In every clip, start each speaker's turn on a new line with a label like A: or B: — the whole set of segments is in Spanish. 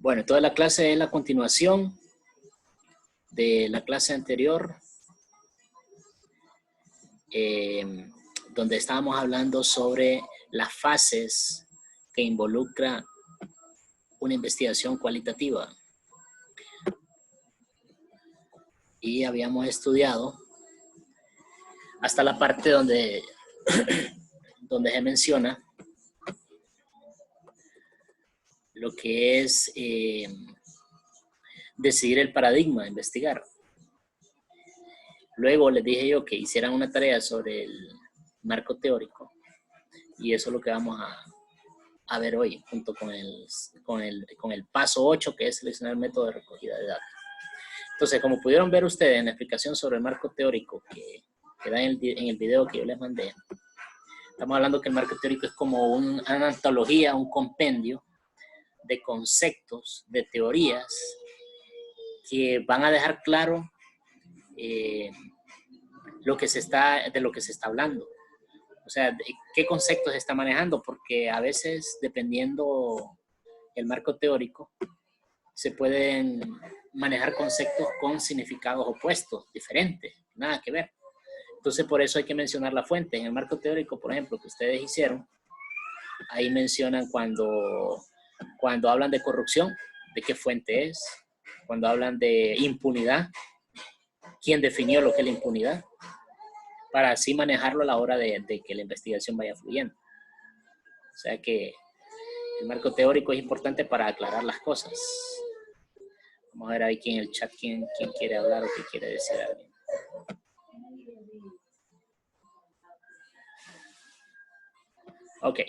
A: Bueno, toda la clase es la continuación de la clase anterior, donde estábamos hablando sobre las fases que involucra una investigación cualitativa. Y habíamos estudiado hasta la parte donde se menciona lo que es decidir el paradigma, investigar. Luego les dije yo que hicieran una tarea sobre el marco teórico y eso es lo que vamos a ver hoy, junto con el paso 8, que es seleccionar el método de recogida de datos. Entonces, como pudieron ver ustedes en la explicación sobre el marco teórico que da en el video que yo les mandé, estamos hablando que el marco teórico es como una antología, un compendio de conceptos, de teorías que van a dejar claro de lo que se está hablando. O sea, qué conceptos se está manejando, porque a veces, dependiendo el marco teórico, se pueden manejar conceptos con significados opuestos, diferentes, nada que ver. Entonces, por eso hay que mencionar la fuente. En el marco teórico, por ejemplo, que ustedes hicieron, ahí mencionan cuando hablan de corrupción, de qué fuente es. Cuando hablan de impunidad, quién definió lo que es la impunidad, para así manejarlo a la hora de que la investigación vaya fluyendo. O sea que el marco teórico es importante para aclarar las cosas. Vamos a ver ahí en el chat quién quiere hablar o qué quiere decir alguien. Ok.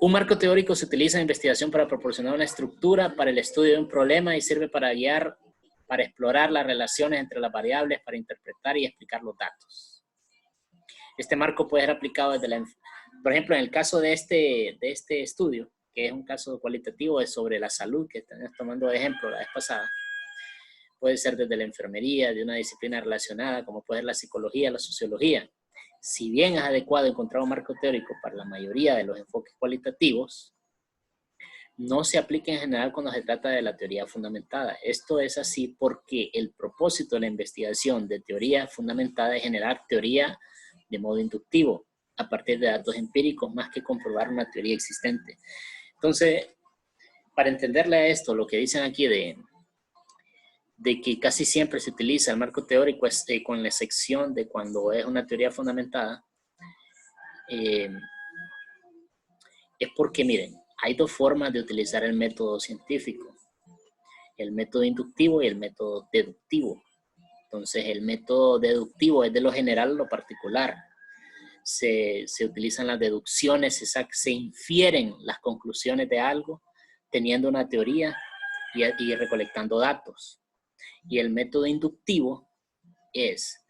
A: Un marco teórico se utiliza en investigación para proporcionar una estructura para el estudio de un problema y sirve para guiar, para explorar las relaciones entre las variables, para interpretar y explicar los datos. Este marco puede ser aplicado desde por ejemplo, en el caso de este estudio, que es un caso cualitativo, es sobre la salud, que estamos tomando de ejemplo la vez pasada. Puede ser desde la enfermería, de una disciplina relacionada, como puede ser la psicología, la sociología. Si bien es adecuado encontrar un marco teórico para la mayoría de los enfoques cualitativos, no se aplica en general cuando se trata de la teoría fundamentada. Esto es así porque el propósito de la investigación de teoría fundamentada es generar teoría de modo inductivo, a partir de datos empíricos, más que comprobar una teoría existente. Entonces, para entenderle esto, lo que dicen aquí de que casi siempre se utiliza el marco teórico con la excepción de cuando es una teoría fundamentada, es porque, miren, hay dos formas de utilizar el método científico, el método inductivo y el método deductivo. Entonces, el método deductivo es de lo general a lo particular. Se utilizan las deducciones, se infieren las conclusiones de algo, teniendo una teoría y recolectando datos. Y el método inductivo es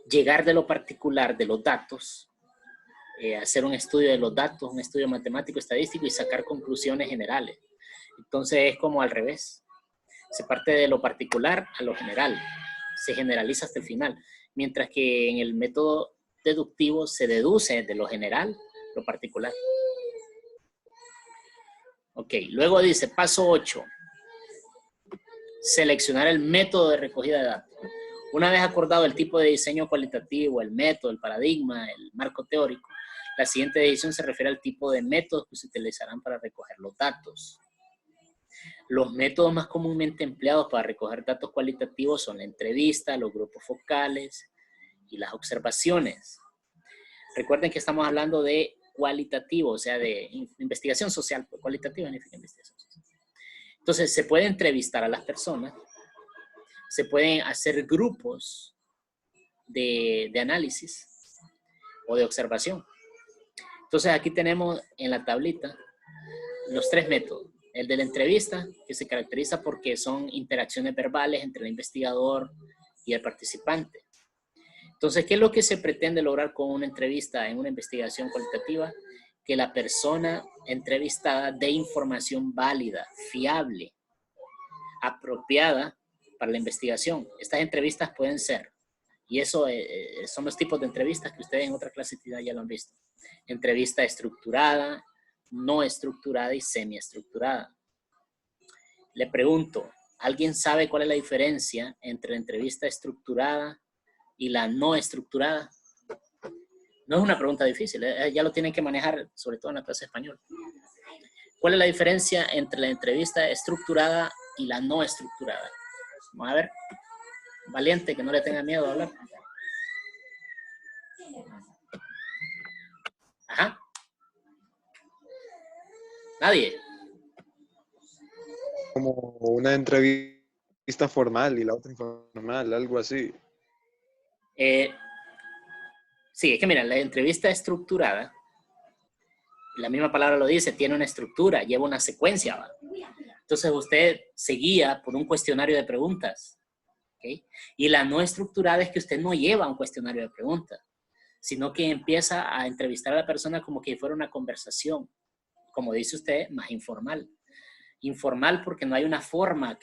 A: llegar de lo particular de los datos, hacer un estudio de los datos, un estudio matemático, estadístico y sacar conclusiones generales. Entonces es como al revés. Se parte de lo particular a lo general. Se generaliza hasta el final. Mientras que en el método deductivo se deduce de lo general lo particular. Ok, luego dice paso 8. Seleccionar el método de recogida de datos. Una vez acordado el tipo de diseño cualitativo, el método, el paradigma, el marco teórico, la siguiente decisión se refiere al tipo de métodos que se utilizarán para recoger los datos. Los métodos más comúnmente empleados para recoger datos cualitativos son la entrevista, los grupos focales y las observaciones. Recuerden que estamos hablando de cualitativo, o sea, de investigación social. Cualitativa significa investigación social. Entonces, se puede entrevistar a las personas, se pueden hacer grupos de análisis o de observación. Entonces, aquí tenemos en la tablita los tres métodos. El de la entrevista, que se caracteriza porque son interacciones verbales entre el investigador y el participante. Entonces, ¿qué es lo que se pretende lograr con una entrevista en una investigación cualitativa? Que la persona entrevistada dé información válida, fiable, apropiada para la investigación. Estas entrevistas pueden ser, y eso son los tipos de entrevistas que ustedes en otra clase ya lo han visto. Entrevista estructurada, no estructurada y semiestructurada. Le pregunto, ¿alguien sabe cuál es la diferencia entre la entrevista estructurada y la no estructurada? No es una pregunta difícil, ya lo tienen que manejar, sobre todo en la clase de español. ¿Cuál es la diferencia entre la entrevista estructurada y la no estructurada? Vamos a ver. Valiente, que no le tenga miedo a hablar. Ajá. Nadie.
B: Como una entrevista formal y la otra informal, algo así.
A: Sí, es que mira, la entrevista estructurada, la misma palabra lo dice, tiene una estructura, lleva una secuencia, ¿va? Entonces usted se guía por un cuestionario de preguntas, ¿okay? Y la no estructurada es que usted no lleva un cuestionario de preguntas, sino que empieza a entrevistar a la persona como que fuera una conversación, como dice usted, más informal. Informal porque no hay una forma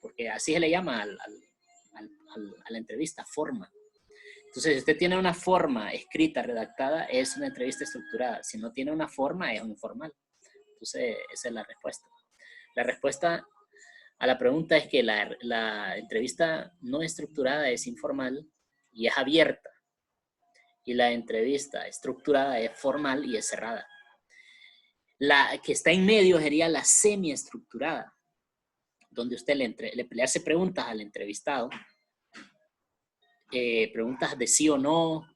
A: porque así se le llama a la entrevista, forma. Entonces, si usted tiene una forma escrita, redactada, es una entrevista estructurada. Si no tiene una forma, es un informal. Entonces, esa es la respuesta. La respuesta a la pregunta es que la entrevista no estructurada es informal y es abierta. Y la entrevista estructurada es formal y es cerrada. La que está en medio sería la semiestructurada, donde usted le hace preguntas al entrevistado, preguntas de sí o no,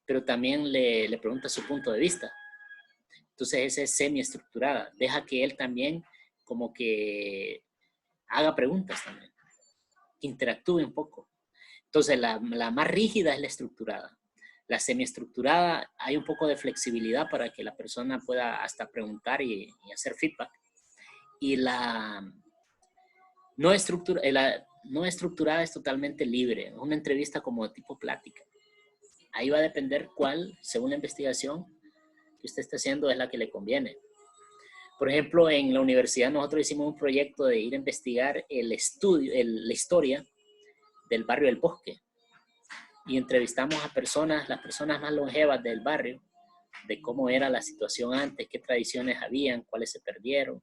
A: pero también le pregunta su punto de vista. Entonces esa es semiestructurada. Deja que él también como que haga preguntas también, que interactúe un poco. Entonces la más rígida es la estructurada. La semiestructurada hay un poco de flexibilidad para que la persona pueda hasta preguntar y hacer feedback. Y la no estructurada es totalmente libre. Es una entrevista como de tipo plática. Ahí va a depender cuál, según la investigación que usted está haciendo, es la que le conviene. Por ejemplo, en la universidad nosotros hicimos un proyecto de ir a investigar la historia del barrio del Bosque. Y entrevistamos a las personas más longevas del barrio, de cómo era la situación antes, qué tradiciones habían, cuáles se perdieron,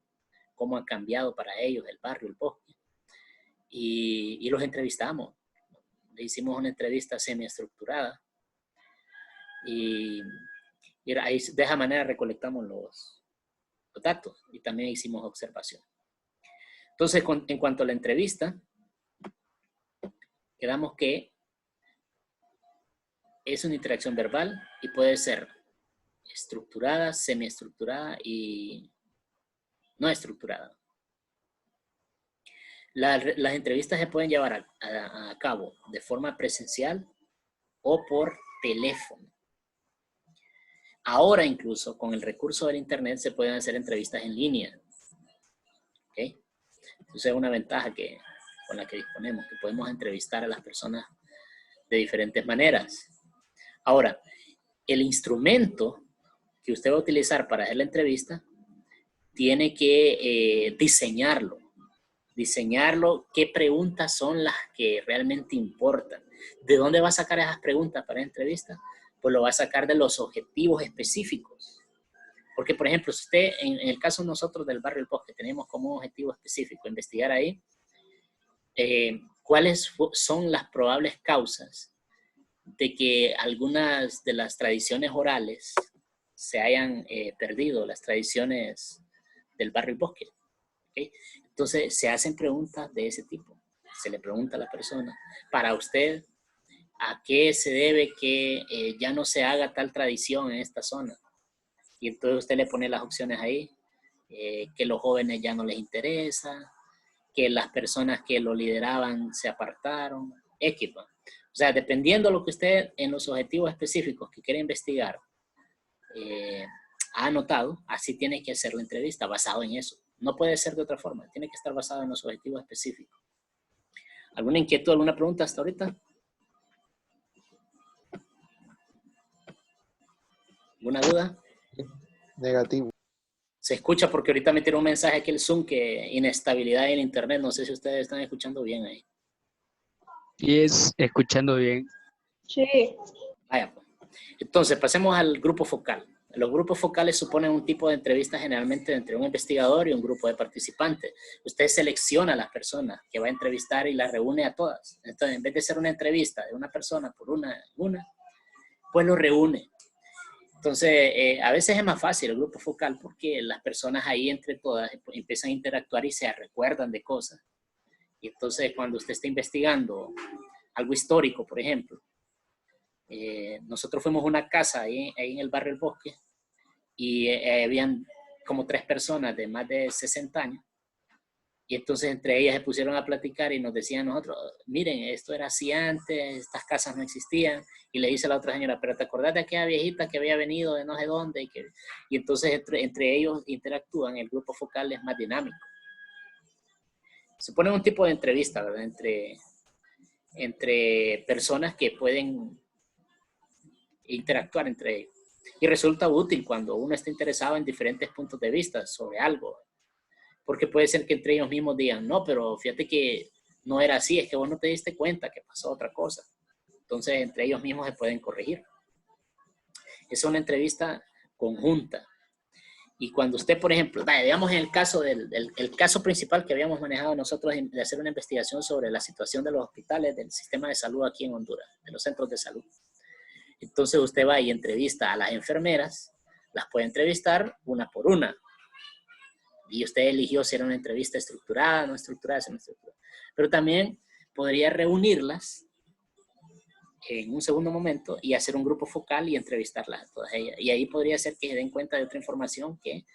A: cómo ha cambiado para ellos el barrio, el Bosque. Y los entrevistamos. Le hicimos una entrevista semiestructurada. Y ahí de esa manera recolectamos los datos y también hicimos observación. Entonces, en cuanto a la entrevista, quedamos que es una interacción verbal y puede ser estructurada, semiestructurada y no estructurada. Las entrevistas se pueden llevar a cabo de forma presencial o por teléfono. Ahora incluso con el recurso del internet se pueden hacer entrevistas en línea. ¿Okay? Entonces es una ventaja con la que disponemos, que podemos entrevistar a las personas de diferentes maneras. Ahora, el instrumento que usted va a utilizar para hacer la entrevista tiene que diseñarlo, qué preguntas son las que realmente importan. ¿De dónde va a sacar esas preguntas para la entrevista? Pues lo va a sacar de los objetivos específicos. Porque, por ejemplo, si usted, en el caso de nosotros del barrio El Bosque, tenemos como objetivo específico investigar ahí cuáles son las probables causas de que algunas de las tradiciones orales se hayan perdido, las tradiciones del barrio El Bosque. ¿Okay? Entonces, se hacen preguntas de ese tipo. Se le pregunta a la persona, para usted, ¿a qué se debe que ya no se haga tal tradición en esta zona? Y entonces usted le pone las opciones ahí, que los jóvenes ya no les interesa, que las personas que lo lideraban se apartaron, equipo. O sea, dependiendo de lo que usted en los objetivos específicos que quiere investigar ha anotado, así tiene que hacer la entrevista basado en eso. No puede ser de otra forma, tiene que estar basado en los objetivos específicos. ¿Alguna inquietud, alguna pregunta hasta ahorita? ¿Alguna duda?
B: Negativo.
A: Se escucha porque ahorita me tiró un mensaje aquí el Zoom que inestabilidad en el internet. No sé si ustedes están escuchando bien ahí.
C: Y es escuchando bien.
D: Sí.
A: Vaya, pues. Entonces, pasemos al grupo focal. Los grupos focales suponen un tipo de entrevista generalmente entre un investigador y un grupo de participantes. Usted selecciona a las personas que va a entrevistar y las reúne a todas. Entonces, en vez de ser una entrevista de una persona por una, pues lo reúne. Entonces, a veces es más fácil el grupo focal porque las personas ahí entre todas empiezan a interactuar y se recuerdan de cosas. Y entonces, cuando usted está investigando algo histórico, por ejemplo, nosotros fuimos a una casa ahí en el barrio El Bosque y habían como 3 personas de más de 60 años. Y entonces entre ellas se pusieron a platicar y nos decían nosotros, miren, esto era así antes, estas casas no existían. Y le dice a la otra señora, pero ¿te acordás de aquella viejita que había venido de no sé dónde? Y entonces entre ellos interactúan, el grupo focal es más dinámico. Se pone un tipo de entrevista, ¿verdad? Entre personas que pueden interactuar entre ellos. Y resulta útil cuando uno está interesado en diferentes puntos de vista sobre algo. Porque puede ser que entre ellos mismos digan, no, pero fíjate que no era así, es que vos no te diste cuenta que pasó otra cosa. Entonces, entre ellos mismos se pueden corregir. Es una entrevista conjunta. Y cuando usted, por ejemplo, digamos en el caso el caso principal que habíamos manejado nosotros de hacer una investigación sobre la situación de los hospitales, del sistema de salud aquí en Honduras, de los centros de salud. Entonces, usted va y entrevista a las enfermeras, las puede entrevistar una por una. Y usted eligió si era una entrevista estructurada, no estructurada, no estructurada. Pero también podría reunirlas en un segundo momento y hacer un grupo focal y entrevistarlas a todas ellas. Y ahí podría ser que se den cuenta de otra información que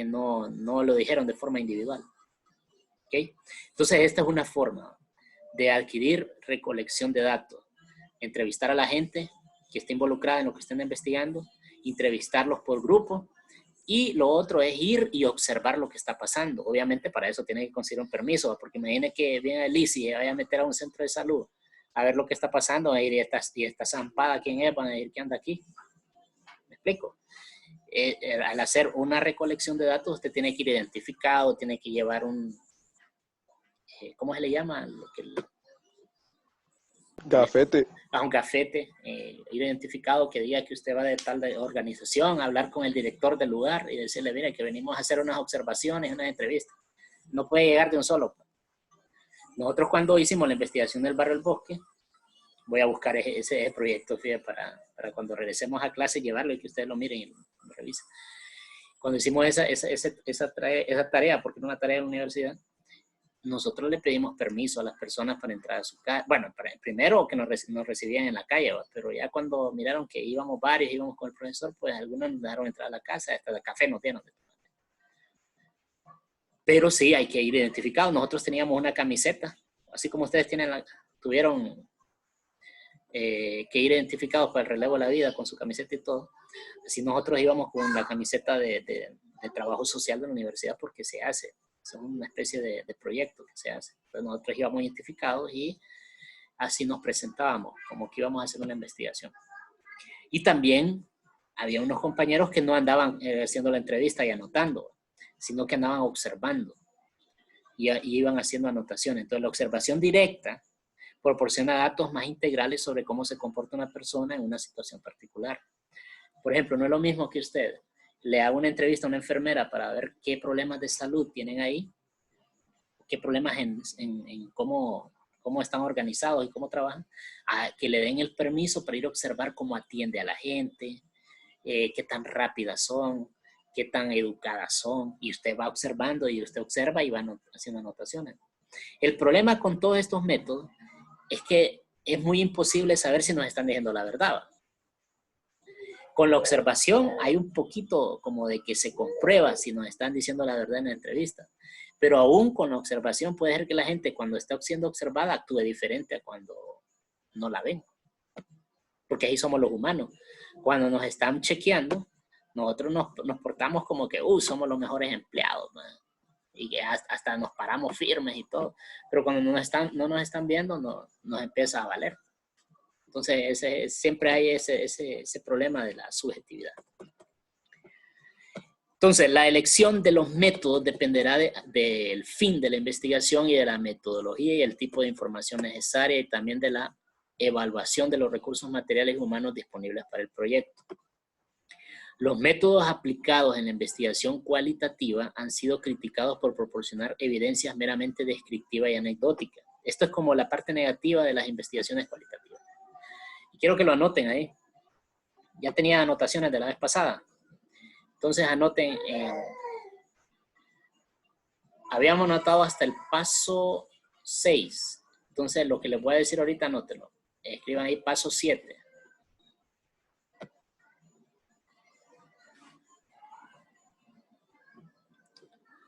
A: no lo dijeron de forma individual. ¿Okay? Entonces, esta es una forma de adquirir recolección de datos. Entrevistar a la gente que está involucrada en lo que estén investigando, entrevistarlos por grupo. Y lo otro es ir y observar lo que está pasando. Obviamente para eso tiene que conseguir un permiso, porque imagine que viene el ICI y vaya a meter a un centro de salud a ver lo que está pasando, va a ir y esta zampada, ¿quién es? Van a ir, ¿qué anda aquí? ¿Me explico? Al hacer una recolección de datos, usted tiene que ir identificado, tiene que llevar un, ¿cómo se le llama?
B: Gafete.
A: A un gafete, ir identificado que diga que usted va de tal organización, hablar con el director del lugar y decirle, mira, que venimos a hacer unas observaciones, unas entrevistas. No puede llegar de un solo. Nosotros cuando hicimos la investigación del barrio El Bosque, voy a buscar ese proyecto, fíjate, para cuando regresemos a clase llevarlo y que ustedes lo miren y lo revisen. Cuando hicimos esa tarea, porque era una tarea de la universidad, nosotros le pedimos permiso a las personas para entrar a su casa. Bueno, primero que nos recibían en la calle, pero ya cuando miraron que íbamos varios, íbamos con el profesor, pues algunos nos dejaron entrar a la casa, hasta el café nos dieron. Pero sí, hay que ir identificados. Nosotros teníamos una camiseta, así como ustedes tuvieron que ir identificados para el relevo de la vida con su camiseta y todo. Así nosotros íbamos con la camiseta de trabajo social de la universidad porque se hace. Es una especie de proyecto que se hace. Entonces nosotros íbamos identificados y así nos presentábamos, como que íbamos a hacer una investigación. Y también había unos compañeros que no andaban haciendo la entrevista y anotando, sino que andaban observando y iban haciendo anotaciones. Entonces la observación directa proporciona datos más integrales sobre cómo se comporta una persona en una situación particular. Por ejemplo, no es lo mismo que usted le haga una entrevista a una enfermera para ver qué problemas de salud tienen ahí, qué problemas en cómo están organizados y cómo trabajan, a que le den el permiso para ir a observar cómo atiende a la gente, qué tan rápidas son, qué tan educadas son, y usted va observando y usted observa y va haciendo anotaciones. El problema con todos estos métodos es que es muy imposible saber si nos están diciendo la verdad. Con la observación hay un poquito como de que se comprueba si nos están diciendo la verdad en la entrevista. Pero aún con la observación puede ser que la gente cuando está siendo observada actúe diferente a cuando no la ven. Porque ahí somos los humanos. Cuando nos están chequeando, nosotros nos portamos como que somos los mejores empleados, ¿no? Y que hasta nos paramos firmes y todo. Pero cuando no nos están viendo, nos empieza a valer. Entonces, siempre hay ese problema de la subjetividad. Entonces, la elección de los métodos dependerá del fin de la investigación y de la metodología y el tipo de información necesaria y también de la evaluación de los recursos materiales y humanos disponibles para el proyecto. Los métodos aplicados en la investigación cualitativa han sido criticados por proporcionar evidencias meramente descriptivas y anecdóticas. Esto es como la parte negativa de las investigaciones cualitativas. Y quiero que lo anoten ahí. Ya tenía anotaciones de la vez pasada. Entonces anoten. Habíamos anotado hasta el paso 6. Entonces lo que les voy a decir ahorita, anótenlo. Escriban ahí paso 7.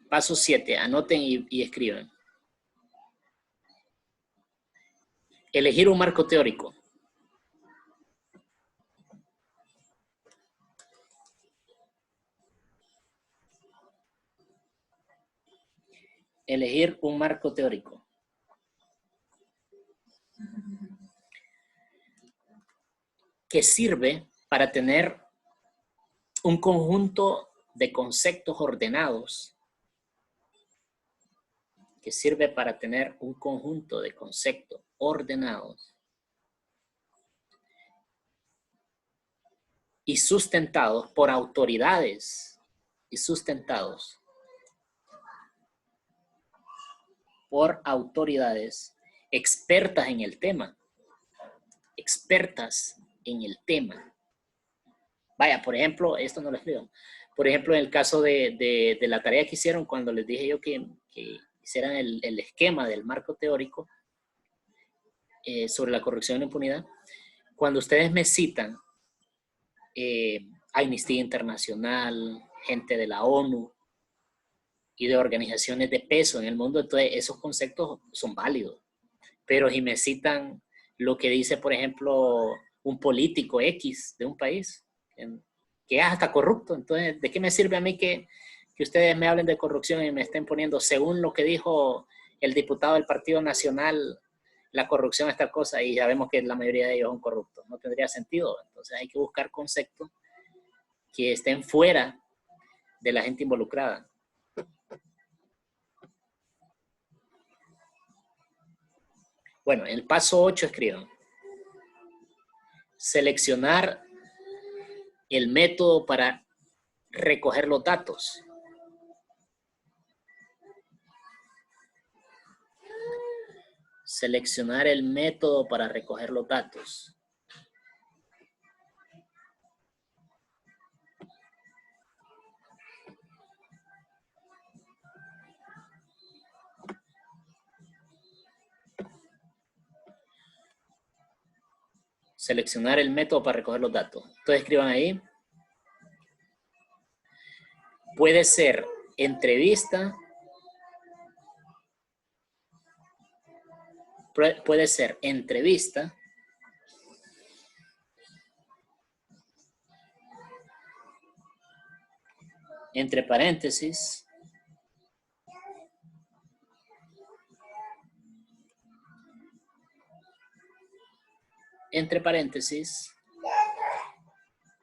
A: Paso 7, anoten y escriban. Elegir un marco teórico. Elegir un marco teórico. Que sirve para tener un conjunto de conceptos ordenados. Que sirve para tener un conjunto de conceptos ordenados y sustentados por autoridades y sustentados por autoridades expertas en el tema. Expertas en el tema. Vaya, por ejemplo, esto no lo escribo. Por ejemplo, en el caso de la tarea que hicieron cuando les dije yo que hicieran el esquema del marco teórico sobre la corrupción e impunidad, cuando ustedes me citan Amnistía Internacional, gente de la ONU y de organizaciones de peso en el mundo, entonces esos conceptos son válidos. Pero si me citan lo que dice, por ejemplo, un político X de un país, que es hasta corrupto, entonces, ¿de qué me sirve a mí que ustedes me hablen de corrupción y me estén poniendo, según lo que dijo el diputado del Partido Nacional, la corrupción es tal cosa, y sabemos que la mayoría de ellos son corruptos? No tendría sentido. Entonces hay que buscar conceptos que estén fuera de la gente involucrada. Bueno, en el paso 8 escriban. Seleccionar el método para recoger los datos. Seleccionar el método para recoger los datos. Seleccionar el método para recoger los datos. Entonces escriban ahí. Puede ser entrevista. Puede ser entrevista. Entre paréntesis. Entre paréntesis.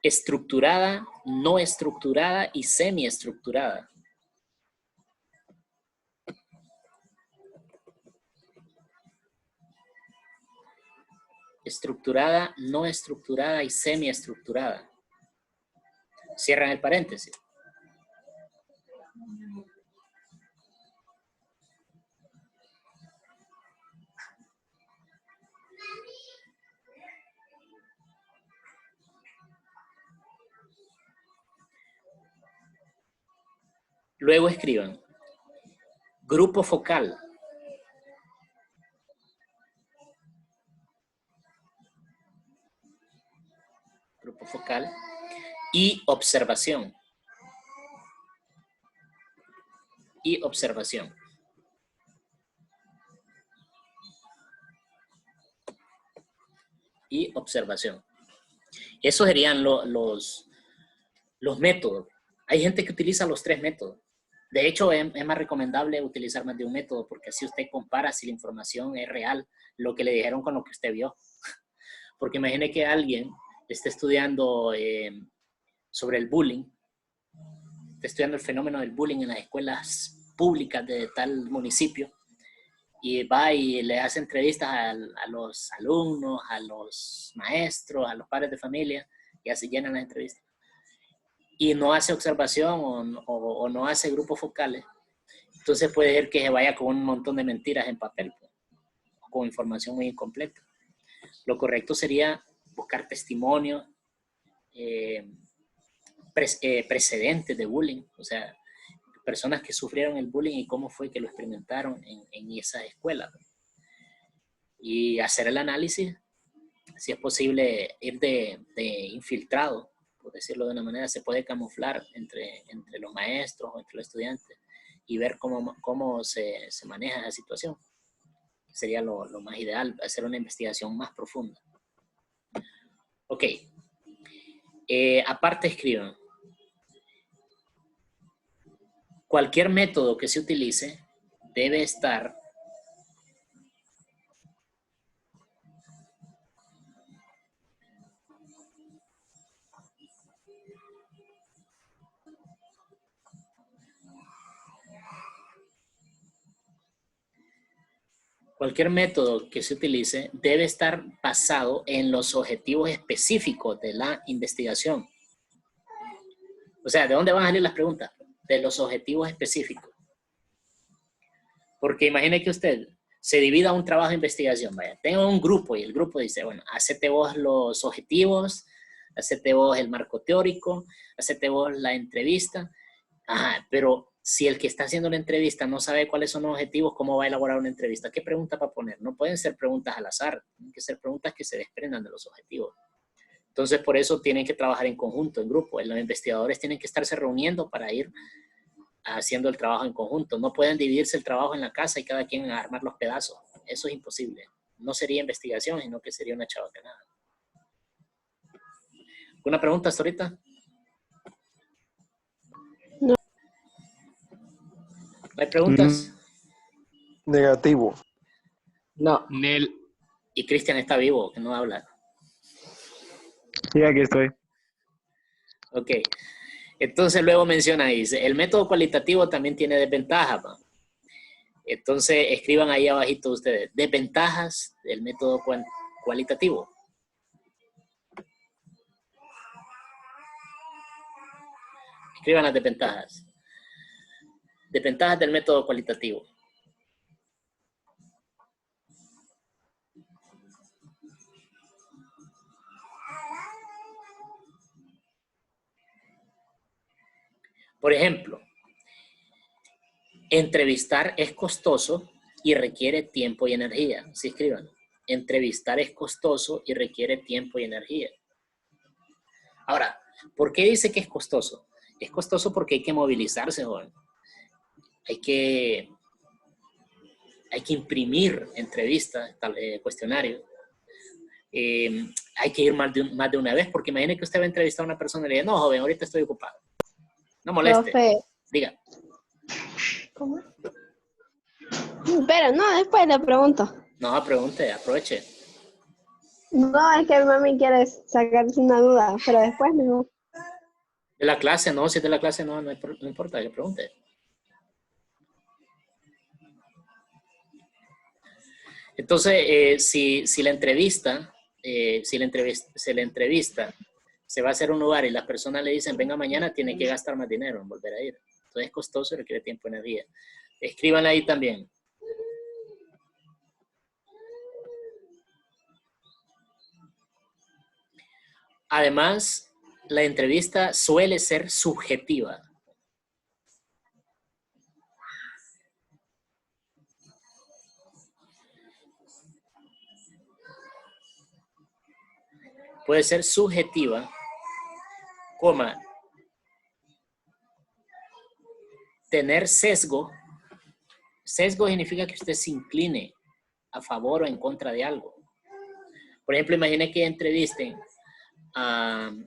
A: Estructurada, no estructurada y semiestructurada. Estructurada, no estructurada y semiestructurada. Cierran el paréntesis. Luego escriban. Grupo focal. Grupo focal. Y observación. Y observación. Y observación. Esos serían los métodos. Hay gente que utiliza los 3 métodos. De hecho, es más recomendable utilizar más de un método porque así usted compara si la información es real, lo que le dijeron con lo que usted vio. Porque imagine que alguien esté estudiando sobre el bullying, está estudiando el fenómeno del bullying en las escuelas públicas de tal municipio y va y le hace entrevistas a los alumnos, a los maestros, a los padres de familia y así llenan las entrevistas. y no hace observación o no hace grupos focales, entonces puede ser que se vaya con un montón de mentiras en papel, pues, con información muy incompleta. Lo correcto sería buscar testimonios, precedentes de bullying, o sea, personas que sufrieron el bullying y cómo fue que lo experimentaron en esa escuela. Y hacer el análisis, si es posible ir de infiltrado, por decirlo de una manera, se puede camuflar entre los maestros o entre los estudiantes y ver cómo se maneja esa situación. Sería lo más ideal, hacer una investigación más profunda. Ok. Aparte escriban. Cualquier método que se utilice debe estar basado en los objetivos específicos de la investigación. O sea, ¿de dónde van a salir las preguntas? De los objetivos específicos. Porque imagine que usted se divida un trabajo de investigación. Vaya, tengo un grupo y el grupo dice, bueno, hacete vos los objetivos, hacete vos el marco teórico, hacete vos la entrevista. Ajá, pero si el que está haciendo la entrevista no sabe cuáles son los objetivos, ¿cómo va a elaborar una entrevista? ¿Qué pregunta va a poner? No pueden ser preguntas al azar, tienen que ser preguntas que se desprendan de los objetivos. Entonces, por eso tienen que trabajar en conjunto, en grupo. Los investigadores tienen que estarse reuniendo para ir haciendo el trabajo en conjunto. No pueden dividirse el trabajo en la casa y cada quien armar los pedazos. Eso es imposible. No sería investigación, sino que sería una chabacanada. ¿Alguna pregunta hasta ahorita?
D: No.
A: ¿No hay preguntas?
B: Negativo.
C: No. Nel.
A: Y Cristian está vivo, que no habla.
C: Sí, aquí estoy.
A: Ok. Entonces luego menciona, dice, el método cualitativo también tiene desventajas, ¿va? Entonces escriban ahí abajito ustedes, desventajas del método cualitativo. Escriban las desventajas. Desventajas del método cualitativo. Por ejemplo, entrevistar es costoso y requiere tiempo y energía. Sí, escriban. Entrevistar es costoso y requiere tiempo y energía. Ahora, ¿por qué dice que es costoso? Es costoso porque hay que movilizarse, joven. Hay que imprimir entrevistas, cuestionarios. Hay que ir más de una vez, porque imagine que usted va a entrevistar a una persona y le dice, no, joven, ahorita estoy ocupado. No moleste.
D: Profe.
A: Diga.
D: ¿Cómo? Pero no, después le pregunto.
A: No, pregunte, aproveche.
D: No, es que mami quiere sacarse una duda, pero después no.
A: De la clase, no, si es de la clase, no importa, que pregunte. Entonces, si la entrevista se va a hacer un lugar y las personas le dicen, venga mañana, tiene que gastar más dinero en volver a ir. Entonces es costoso y requiere tiempo y energía. Escríbanla ahí también. Además, la entrevista suele ser subjetiva. Puede ser subjetiva, coma, tener sesgo. Sesgo significa que usted se incline a favor o en contra de algo. Por ejemplo, imagine que entrevisten en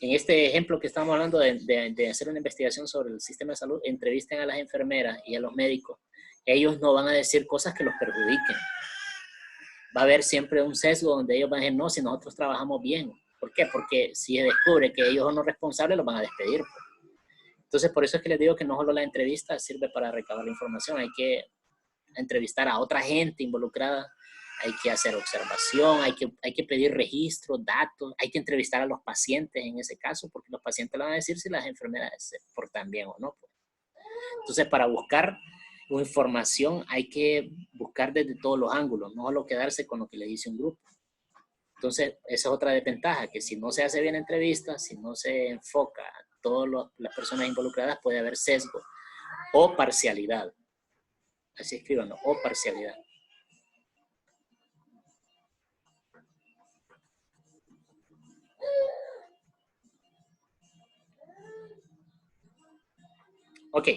A: este ejemplo que estamos hablando de hacer una investigación sobre el sistema de salud, entrevisten a las enfermeras y a los médicos. Ellos no van a decir cosas que los perjudiquen. Va a haber siempre un sesgo donde ellos van a decir, no, si nosotros trabajamos bien. ¿Por qué? Porque si se descubre que ellos son los responsables, los van a despedir. Entonces, por eso es que les digo que no solo la entrevista sirve para recabar la información. Hay que entrevistar a otra gente involucrada hay que hacer observación, hay que pedir registros, datos, hay que entrevistar a los pacientes en ese caso, porque los pacientes le van a decir si las enfermedades se portan bien o no. Entonces, para buscar información hay que buscar desde todos los ángulos, no solo quedarse con lo que le dice un grupo. Entonces, esa es otra desventaja, que si no se hace bien entrevista, si no se enfoca a todas las personas involucradas, puede haber sesgo o parcialidad. Así escríbanlo, o parcialidad. Ok,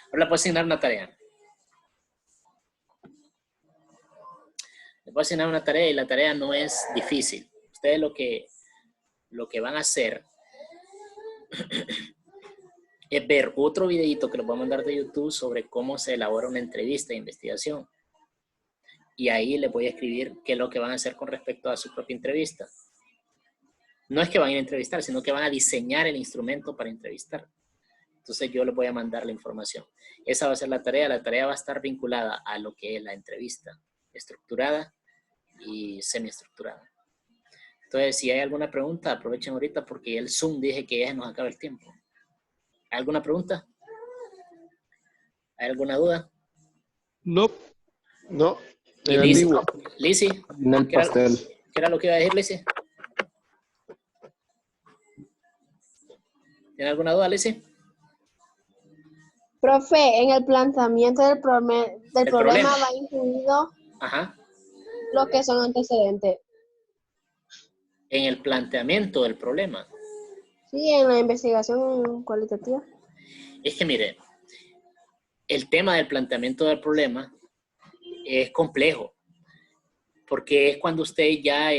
A: ahora le puedo asignar una tarea. Le puedo asignar una tarea y la tarea no es difícil. Ustedes lo que van a hacer es ver otro videito que les voy a mandar de YouTube sobre cómo se elabora una entrevista de investigación. Y ahí les voy a escribir qué es lo que van a hacer con respecto a su propia entrevista. No es que van a ir a entrevistar, sino que van a diseñar el instrumento para entrevistar. Entonces yo les voy a mandar la información. Esa va a ser la tarea. La tarea va a estar vinculada a lo que es la entrevista, estructurada y semiestructurada. Entonces, si hay alguna pregunta, aprovechen ahorita porque el Zoom dije que ya nos acaba el tiempo. ¿Hay alguna pregunta? ¿Hay alguna duda?
B: No. No.
A: ¿Y Lizzy?
C: En el pastel.
A: ¿Qué era lo que iba a decir, Lizzy? ¿Tiene alguna duda, Lizzy?
D: Profe, en el planteamiento del problema va incluido lo que son antecedentes.
A: En el planteamiento del problema.
D: Sí, en la investigación cualitativa.
A: Es que mire, el tema del planteamiento del problema es complejo, porque es cuando usted ya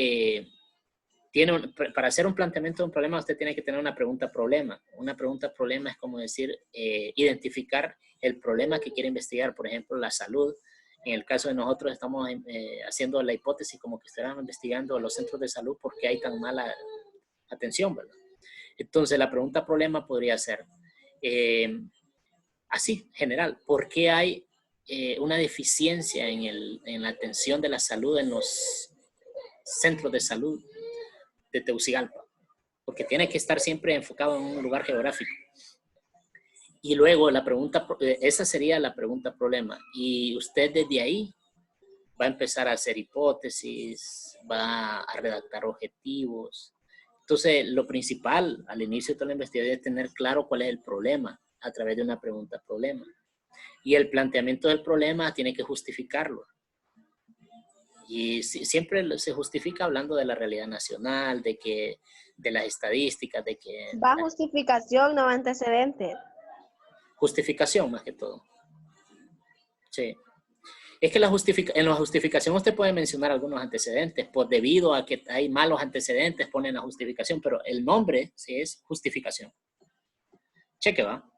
A: para hacer un planteamiento de un problema, usted tiene que tener una pregunta problema. Una pregunta problema es como decir, identificar el problema que quiere investigar, por ejemplo, la salud. En el caso de nosotros estamos haciendo la hipótesis como que estuviéramos investigando los centros de salud porque hay tan mala atención, ¿verdad? Entonces, la pregunta problema podría ser, así, general, ¿por qué hay una deficiencia en la atención de la salud en los centros de salud de Tegucigalpa? Porque tiene que estar siempre enfocado en un lugar geográfico. Y luego la pregunta, esa sería la pregunta problema. Y usted desde ahí va a empezar a hacer hipótesis, va a redactar objetivos. Entonces, lo principal al inicio de toda la investigación es tener claro cuál es el problema a través de una pregunta problema. Y el planteamiento del problema tiene que justificarlo. Y siempre se justifica hablando de la realidad nacional, de las estadísticas, de que...
D: Va justificación, no antecedentes.
A: Justificación más que todo. Sí. Es que en la justificación usted puede mencionar algunos antecedentes, pues debido a que hay malos antecedentes ponen la justificación, pero el nombre sí es justificación. Cheque, ¿va?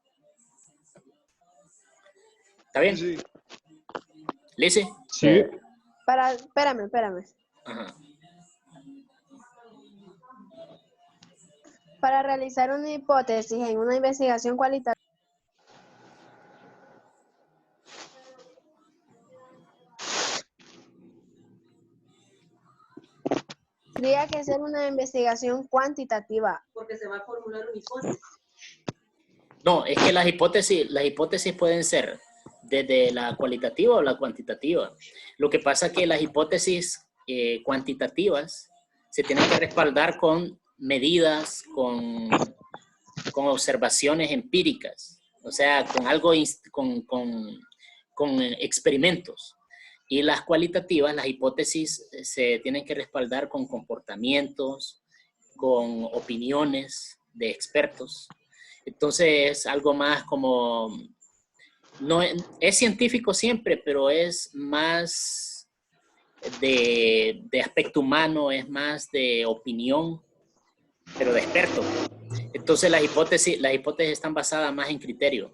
A: ¿Está bien?
B: Sí.
A: ¿Lizzy?
B: Sí.
D: Espérame.
A: Ajá.
D: Para realizar una hipótesis en una investigación cualitativa, tendría que ser una investigación cuantitativa. Porque se va a formular una hipótesis.
A: No, es que las hipótesis pueden ser desde la cualitativa o la cuantitativa. Lo que pasa es que las hipótesis cuantitativas se tienen que respaldar con medidas, con observaciones empíricas, o sea, con algo, con experimentos. Y las cualitativas, las hipótesis se tienen que respaldar con comportamientos, con opiniones de expertos. Entonces es algo más como, no es científico siempre, pero es más de aspecto humano, es más de opinión, pero de experto. Entonces las hipótesis están basadas más en criterios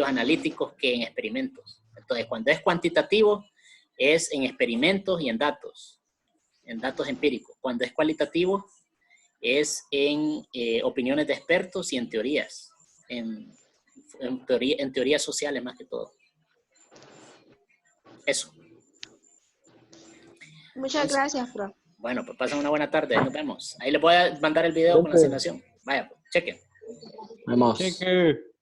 A: analíticos que en experimentos. Entonces cuando es cuantitativo es en experimentos y en datos empíricos. Cuando es cualitativo es en opiniones de expertos y en teorías, en teorías sociales más que todo. Eso.
D: Muchas gracias, profe.
A: Bueno, pues pasen una buena tarde. Nos vemos. Ahí les voy a mandar el video con la asignación. Vaya, pues, chequen.
C: Vamos.
B: Cheque.